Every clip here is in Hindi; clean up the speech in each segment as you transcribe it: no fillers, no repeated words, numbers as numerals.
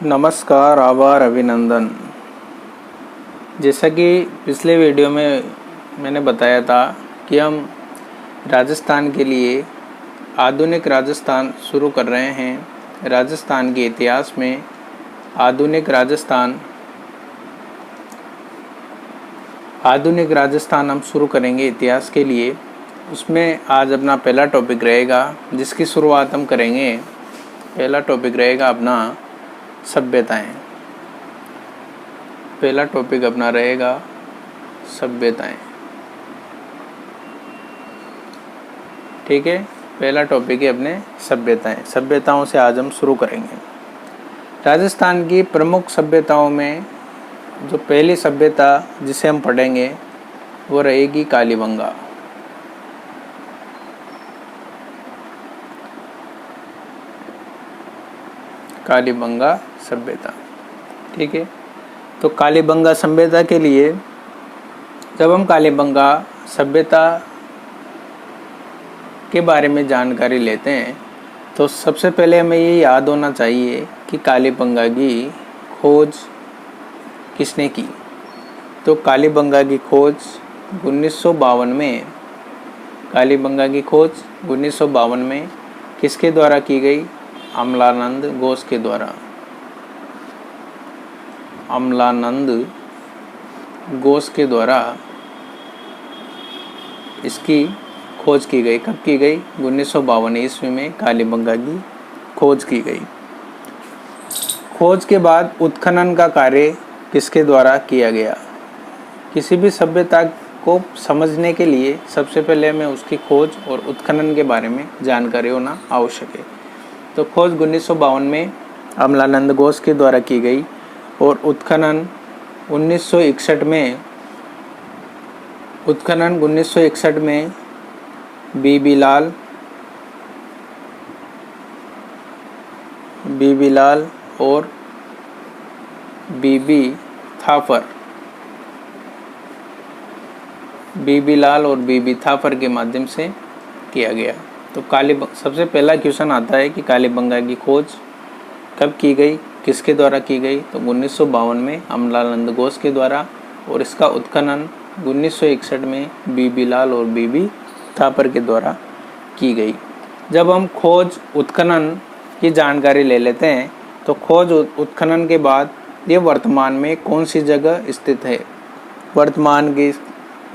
नमस्कार, आभार, अभिनंदन। जैसा कि पिछले वीडियो में मैंने बताया था कि हम राजस्थान के लिए आधुनिक राजस्थान शुरू कर रहे हैं। राजस्थान के इतिहास में आधुनिक राजस्थान हम शुरू करेंगे इतिहास के लिए। उसमें आज अपना पहला टॉपिक रहेगा जिसकी शुरुआत हम करेंगे। पहला टॉपिक रहेगा अपना सभ्यताएं। पहला टॉपिक अपना रहेगा सभ्यताएं। ठीक है, पहला टॉपिक है अपने सभ्यताएं। सभ्यताओं से आज हम शुरू करेंगे। राजस्थान की प्रमुख सभ्यताओं में जो पहली सभ्यता जिसे हम पढ़ेंगे वो रहेगी कालीबंगा। कालीबंगा सभ्यता। ठीक है, तो कालीबंगा सभ्यता के लिए जब हम कालीबंगा सभ्यता के बारे में जानकारी लेते हैं तो सबसे पहले हमें ये याद होना चाहिए कि कालीबंगा की खोज किसने की। तो कालीबंगा की खोज 1952 में किसके द्वारा की गई? अमलानंद घोष के द्वारा। अमलानंद घोष के द्वारा इसकी खोज की गई। कब की गई? 1952 ईस्वी में कालीबंगा की खोज की गई। खोज के बाद उत्खनन का कार्य किसके द्वारा किया गया? किसी भी सभ्यता को समझने के लिए सबसे पहले हमें उसकी खोज और उत्खनन के बारे में जानकारी होना आवश्यक है। तो खोज 1952 में अमलानंद घोष के द्वारा की गई और उत्खनन 1961 में बीबी लाल और बीबी थापर के माध्यम से किया गया। तो सबसे पहला क्वेश्चन आता है कि कालीबंगा की खोज कब की गई, किसके द्वारा की गई? तो 1952 में अमलानंद घोष के द्वारा और इसका उत्खनन 1961 में बीबी लाल और बीबी थापर के द्वारा की गई। जब हम खोज उत्खनन की जानकारी ले लेते हैं तो खोज उत्खनन के बाद ये वर्तमान में कौन सी जगह स्थित है? वर्तमान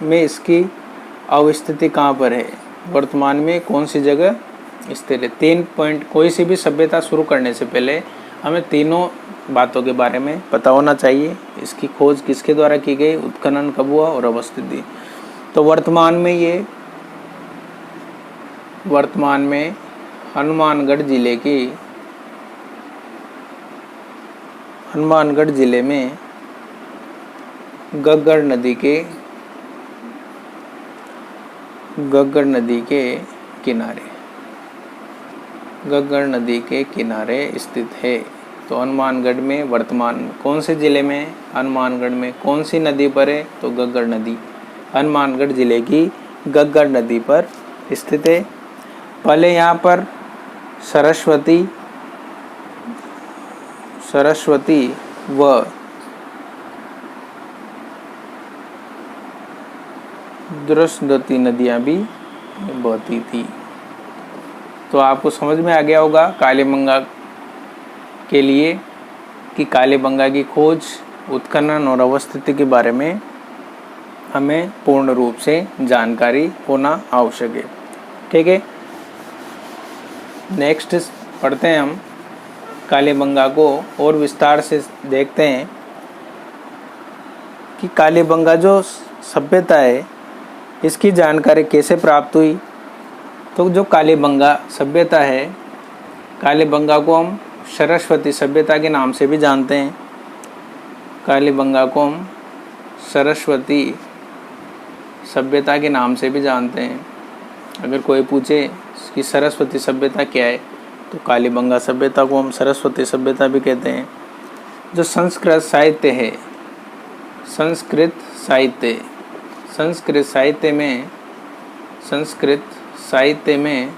में इसकी अवस्थिति कहाँ पर है? वर्तमान में कौन सी जगह स्थित है? 3 पॉइंट। कोई सी भी सभ्यता शुरू करने से पहले हमें तीनों बातों के बारे में पता होना चाहिए। इसकी खोज किसके द्वारा की गई, उत्खनन कब हुआ और अवस्थिति। तो वर्तमान में हनुमानगढ़ जिले में गग्गड़ नदी के किनारे स्थित है। तो हनुमानगढ़ में वर्तमान कौन से जिले में? हनुमानगढ़ में कौन सी नदी पर है? तो गग्गड़ नदी। हनुमानगढ़ जिले की गग्गड़ नदी पर स्थित है। पहले यहाँ पर सरस्वती व द्रुष्टवती नदियाँ भी बहती थी। तो आपको समझ में आ गया होगा कालीबंगा के लिए कि कालीबंगा की खोज, उत्खनन और अवस्थिति के बारे में हमें पूर्ण रूप से जानकारी होना आवश्यक है। ठीक है, नेक्स्ट पढ़ते हैं हम कालीबंगा को और विस्तार से देखते हैं कि कालीबंगा जो सभ्यता है इसकी जानकारी कैसे प्राप्त हुई। तो जो कालीबंगा सभ्यता है, कालीबंगा को हम सरस्वती सभ्यता के नाम से भी जानते हैं। कालीबंगा को हम सरस्वती सभ्यता के नाम से भी जानते हैं। अगर कोई पूछे कि सरस्वती सभ्यता क्या है तो कालीबंगा सभ्यता को हम सरस्वती सभ्यता भी कहते हैं। जो संस्कृत साहित्य में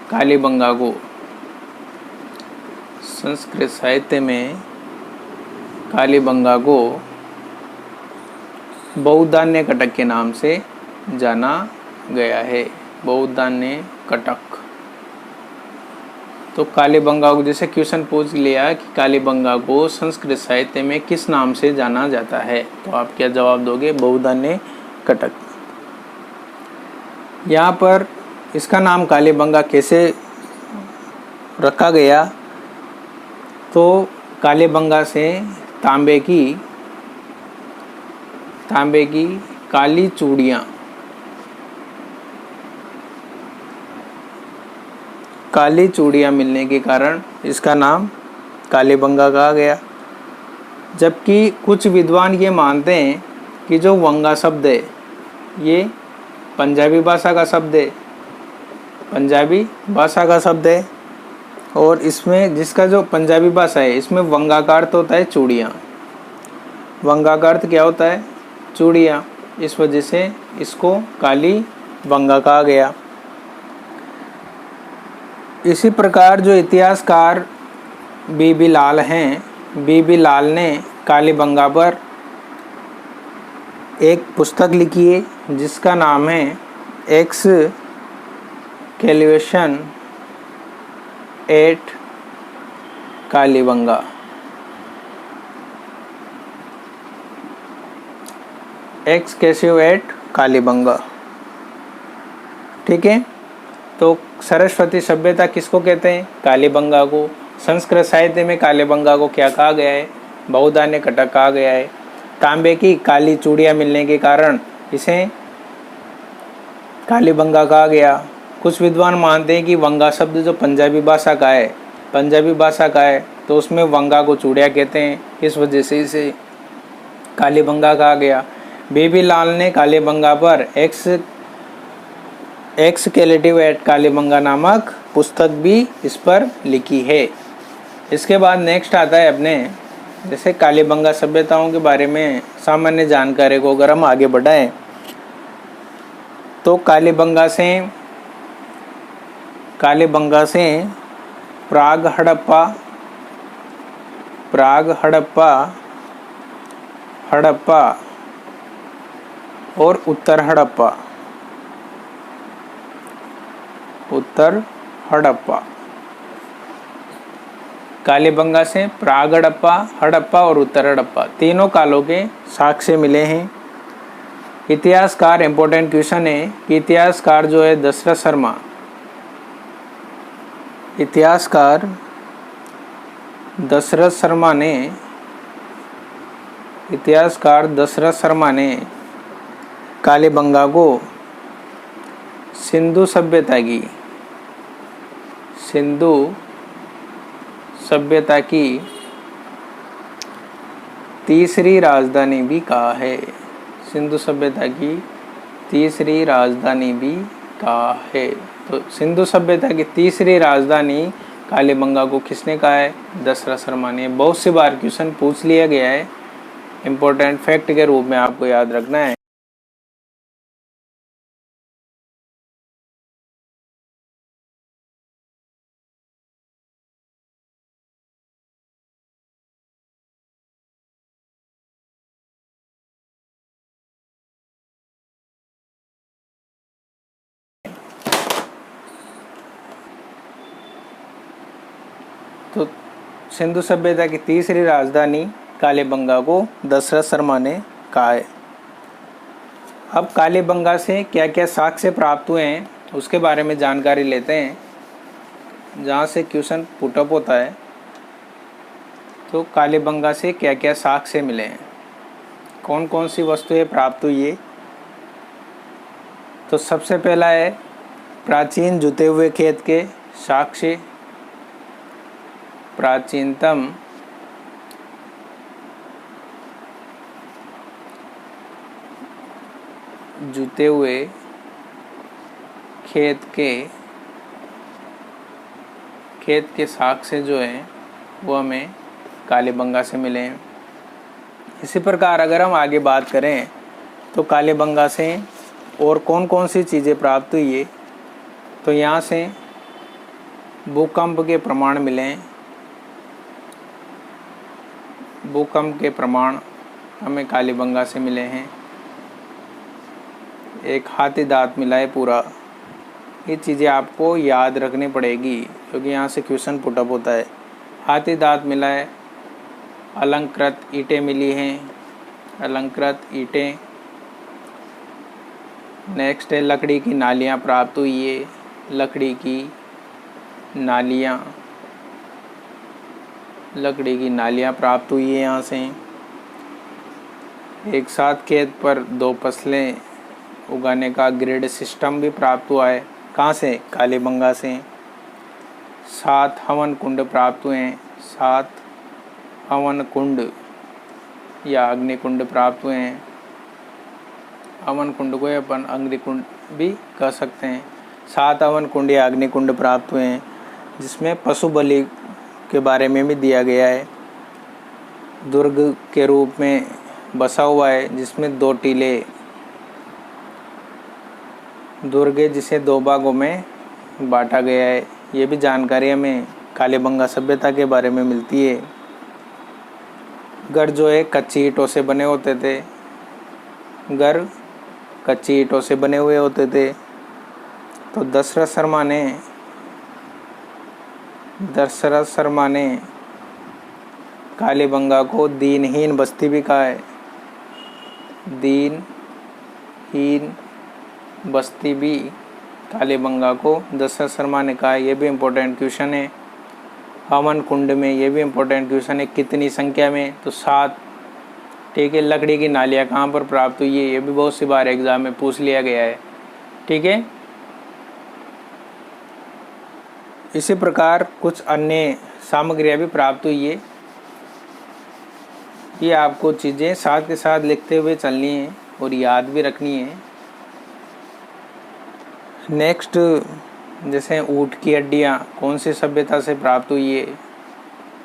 कालीबंगा को संस्कृत साहित्य में कालीबंगा को बहुधान्य कटक के नाम से जाना गया है। बहुधान्य कटक। तो कालीबंगा को जैसे क्वेश्चन पूछ लिया कि कालीबंगा को संस्कृत साहित्य में किस नाम से जाना जाता है, तो आप क्या जवाब दोगे? बहुधान्य कटक। यहाँ पर इसका नाम कालीबंगा कैसे रखा गया? तो कालीबंगा से तांबे की काली चूड़ियाँ मिलने के कारण इसका नाम कालीबंगा कहा गया। जबकि कुछ विद्वान ये मानते हैं कि जो वंगा शब्द है ये पंजाबी भाषा का शब्द है और इसमें जिसका जो पंजाबी भाषा है इसमें वंगा का अर्थ होता है चूड़ियाँ। वंगा का अर्थ क्या होता है? चूड़ियाँ। इस वजह से इसको कालीबंगा कहा गया। इसी प्रकार जो इतिहासकार बीबी लाल हैं, बीबी लाल ने कालीबंगा पर एक पुस्तक लिखी है जिसका नाम है excavation at Kalibangan. Excavation at Kalibangan. ठीक है। तो सरस्वती सभ्यता किसको कहते हैं? कालीबंगा को। संस्कृत साहित्य में कालीबंगा को क्या कहा गया है? बहुधान्य कटक कहा गया है। तांबे की काली चूड़ियाँ मिलने के कारण इसे कालीबंगा कहा गया। कुछ विद्वान मानते हैं कि वंगा शब्द जो पंजाबी भाषा का है तो उसमें वंगा को चूड़ियाँ कहते हैं, इस वजह से इसे कालीबंगा कहा गया। बीबी लाल ने कालीबंगा पर एक्सकैवेशन एट कालीबंगा नामक पुस्तक भी इस पर लिखी है। इसके बाद नेक्स्ट आता है अपने जैसे कालीबंगा सभ्यताओं के बारे में सामान्य जानकारी को अगर हम आगे बढ़ाएं तो कालीबंगा से प्राग हड़प्पा और उत्तर हड़प्पा। कालीबंगा से प्राग हड़प्पा और उत्तर हड़प्पा तीनों कालों के साक्ष्य मिले हैं। इतिहासकार इम्पोर्टेंट क्वेश्चन है कि इतिहासकार जो है दशरथ शर्मा ने कालीबंगा को सिंधु सभ्यता की तीसरी राजधानी भी कहा है। सिंधु सभ्यता की तीसरी राजधानी भी कहा है। तो सिंधु सभ्यता की तीसरी राजधानी कालीबंगा को किसने कहा है? दशरथ शर्मा ने। बहुत सी बार क्वेश्चन पूछ लिया गया है, इम्पोर्टेंट फैक्ट के रूप में आपको याद रखना है। तो सिंधु सभ्यता की तीसरी राजधानी कालीबंगा को दशरथ शर्मा ने कहा है। अब कालीबंगा से क्या क्या साक्ष्य प्राप्त हुए हैं उसके बारे में जानकारी लेते हैं, जहाँ से क्वेश्चन पुटअप होता है। तो कालीबंगा से क्या क्या साक्ष्य मिले हैं, कौन कौन सी वस्तुएं प्राप्त हुई है? तो सबसे पहला है प्राचीन जुते हुए खेत के साक्ष्य। प्राचीनतम जुते हुए खेत के साक्ष्य जो हैं वो हमें कालीबंगा से मिले हैं। इसी प्रकार अगर हम आगे बात करें तो कालीबंगा से और कौन कौन सी चीज़ें प्राप्त हुई है, तो यहाँ से भूकंप के प्रमाण मिले हैं। भूकंप के प्रमाण हमें कालीबंगा से मिले हैं। एक हाथी दांत मिला है पूरा। ये चीज़ें आपको याद रखनी पड़ेगी क्योंकि यहाँ से क्वेश्चन पुटअप होता है। हाथी दांत मिला है। अलंकृत ईंटें मिली हैं, अलंकृत ईंटें। नेक्स्ट है लकड़ी की नालियाँ प्राप्त हुई है, लकड़ी की नालियाँ, लकड़ी की नालियाँ प्राप्त हुई है यहाँ से। एक साथ खेत पर 2 फसलें उगाने का ग्रिड सिस्टम भी प्राप्त हुआ है। कहाँ से? कालीबंगा से। 7 हवन कुंड प्राप्त हुए हैं, 7 हवन कुंड या अग्निकुंड प्राप्त हुए हैं। हवन कुंड को अपन अग्निकुंड भी कह सकते हैं। 7 हवन कुंड या अग्निकुंड प्राप्त हुए हैं, जिसमें पशु बलि के बारे में भी दिया गया है। दुर्ग के रूप में बसा हुआ है, जिसमें 2 टीले, दुर्ग है जिसे 2 भागों में बांटा गया है। ये भी जानकारी हमें कालीबंगा सभ्यता के बारे में मिलती है। घर जो है कच्ची ईंटों से बने होते थे, घर कच्ची ईंटों से बने हुए होते थे। तो दशरथ शर्मा ने कालीबंगा को दीनहीन बस्ती भी कहा है, दीनहीन बस्ती भी कालीबंगा को दशरथ शर्मा ने कहा है। ये भी इम्पोर्टेंट क्वेश्चन है। हवन कुंड में ये भी इम्पोर्टेंट क्वेश्चन है, कितनी संख्या में? तो 7। ठीक है। लकड़ी की नालियाँ कहाँ पर प्राप्त हुई है? ये भी बहुत सी बार एग्जाम में पूछ लिया गया है। ठीक है। इसी प्रकार कुछ अन्य सामग्रियाँ भी प्राप्त हुई है। ये आपको चीज़ें साथ के साथ लिखते हुए चलनी है और याद भी रखनी है। नेक्स्ट, जैसे ऊँट की हड्डियाँ कौन सी सभ्यता से प्राप्त हुई है?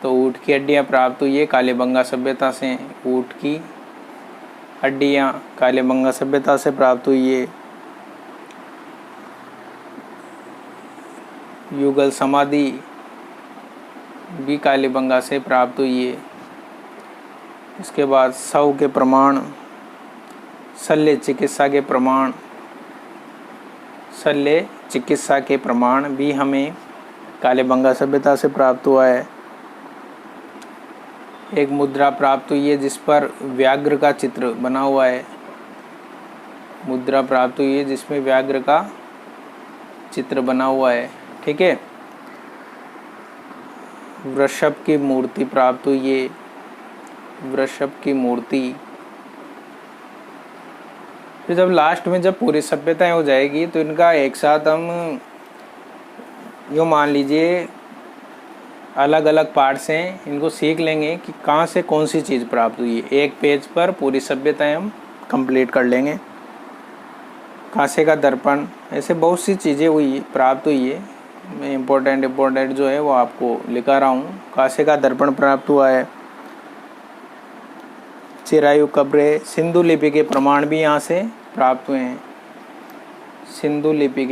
तो ऊँट की हड्डियाँ प्राप्त हुई है कालीबंगा सभ्यता से। ऊँट की हड्डियाँ कालीबंगा सभ्यता से प्राप्त हुई है। युगल समाधि भी कालीबंगा से प्राप्त हुई है। इसके बाद शव के प्रमाण, शल्य चिकित्सा के प्रमाण, शल्य चिकित्सा के प्रमाण भी हमें कालीबंगा सभ्यता से प्राप्त हुआ है। एक मुद्रा प्राप्त हुई है जिस पर व्याघ्र का चित्र बना हुआ है। मुद्रा प्राप्त हुई है जिसमें व्याघ्र का चित्र बना हुआ है। ठीक है। वृषभ की मूर्ति प्राप्त हुई है, वृषभ की मूर्ति। फिर जब लास्ट में जब पूरी सभ्यताएं हो जाएगी तो इनका एक साथ हम यूँ मान लीजिए अलग अलग पार्ट्स हैं, इनको सीख लेंगे कि कहाँ से कौन सी चीज़ प्राप्त हुई है। एक पेज पर पूरी सभ्यताएं हम कंप्लीट कर लेंगे। कांसे का दर्पण, ऐसे बहुत सी चीज़ें प्राप्त हुई है। मैं इम्पोर्टेंट जो है वो आपको लिखा रहा हूँ। कांसे का दर्पण प्राप्त हुआ है। चिरायु कब्रें, सिंधु लिपि के प्रमाण भी यहाँ से प्राप्त हुए हैं। सिंधु लिपि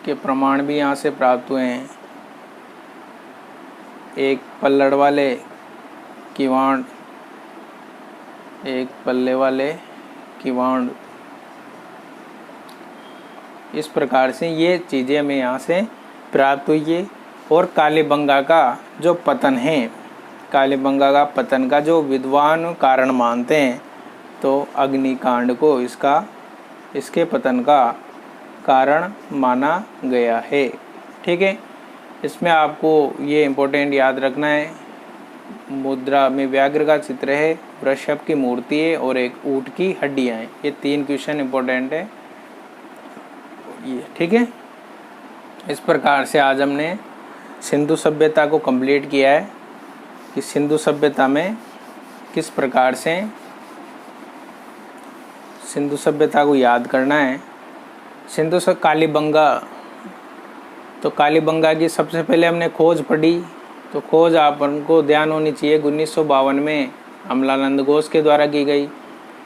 के प्रमाण भी यहाँ से प्राप्त हुए हैं। एक पल्लड़ वाले किवाड़, एक पल्ले वाले किवाड़, इस प्रकार से ये चीज़ें हमें यहाँ से प्राप्त हुई है। और कालीबंगा का जो पतन है, कालीबंगा का पतन का जो विद्वान कारण मानते हैं तो अग्निकांड को इसके पतन का कारण माना गया है। ठीक है। इसमें आपको ये इम्पोर्टेंट याद रखना है, मुद्रा में व्याघ्र का चित्र है, वृषभ की मूर्ति है और एक ऊँट की हड्डियाँ हैं। ये 3 क्वेश्चन इम्पोर्टेंट है ये। ठीक है। इस प्रकार से आज हमने सिंधु सभ्यता को कंप्लीट किया है कि सिंधु सभ्यता में किस प्रकार से सिंधु सभ्यता को याद करना है। सिंधु से कालीबंगा, तो कालीबंगा की सबसे पहले हमने खोज पढ़ी। तो खोज आपको ध्यान होनी चाहिए 1952 में अमलानंद घोष के द्वारा की गई।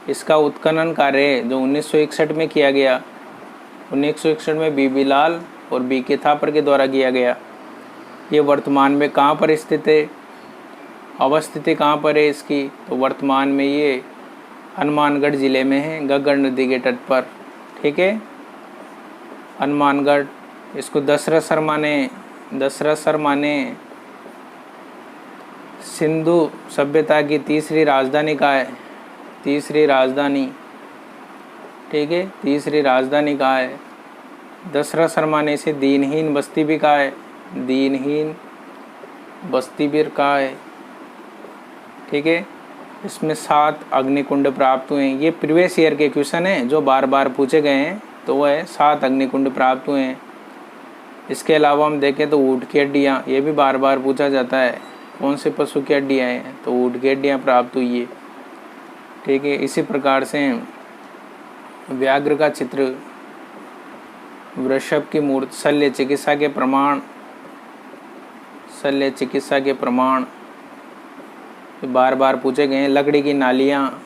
इसका उत्खनन कार्य जो 1961 में किया गया, 1961 में बीबी लाल और बी के थापर के द्वारा किया गया। ये वर्तमान में कहाँ पर स्थित है, अवस्थिति कहाँ पर है इसकी, तो वर्तमान में ये हनुमानगढ़ ज़िले में है, घग्गर नदी के तट पर। ठीक है, हनुमानगढ़। इसको दशरथ शर्मा ने सिंधु सभ्यता की तीसरी राजधानी कहा है, तीसरी राजधानी। ठीक है, तीसरी राजधानी कहा है। दशरथ शर्मा ने इसे दीनहीन बस्ती भी कहा है, दीनहीन बस्ती भी कहा है। ठीक है, इसमें 7 अग्निकुंड प्राप्त हुए हैं। ये प्रीवियस ईयर के क्वेश्चन हैं जो बार बार पूछे गए हैं, तो वह है 7 अग्निकुंड प्राप्त हुए हैं। इसके अलावा हम देखें तो ऊँट की हड्डियाँ, ये भी बार बार पूछा जाता है, कौन से पशु की हड्डियाँ हैं, तो ऊँट की हड्डियाँ प्राप्त हुई है। ठीक है, इसी प्रकार से व्याघ्र का चित्र, वृषभ की मूर्ति, शल्य चिकित्सा के प्रमाण, शल्य चिकित्सा के प्रमाण बार बार पूछे गए हैं। लकड़ी की नालियाँ,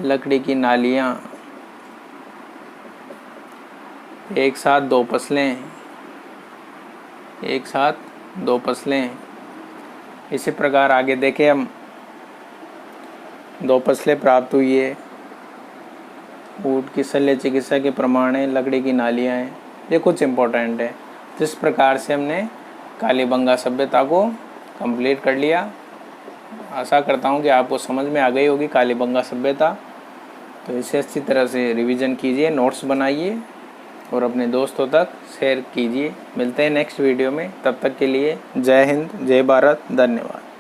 लकड़ी की नालियाँ, एक साथ 2 फसलें, एक साथ 2 फसलें। इसी प्रकार आगे देखें हम, 2 फसलें प्राप्त हुई है, ऊँट की शल्य चिकित्सा के प्रमाण है, लकड़ी की नालियाँ हैं, ये कुछ इम्पोर्टेंट है। जिस प्रकार से हमने कालीबंगा सभ्यता को कंप्लीट कर लिया। आशा करता हूँ कि आपको समझ में आ गई होगी कालीबंगा सभ्यता। तो इसे अच्छी तरह से रिवीजन कीजिए, नोट्स बनाइए और अपने दोस्तों तक शेयर कीजिए। मिलते हैं नेक्स्ट वीडियो में, तब तक के लिए जय हिंद, जय भारत, धन्यवाद।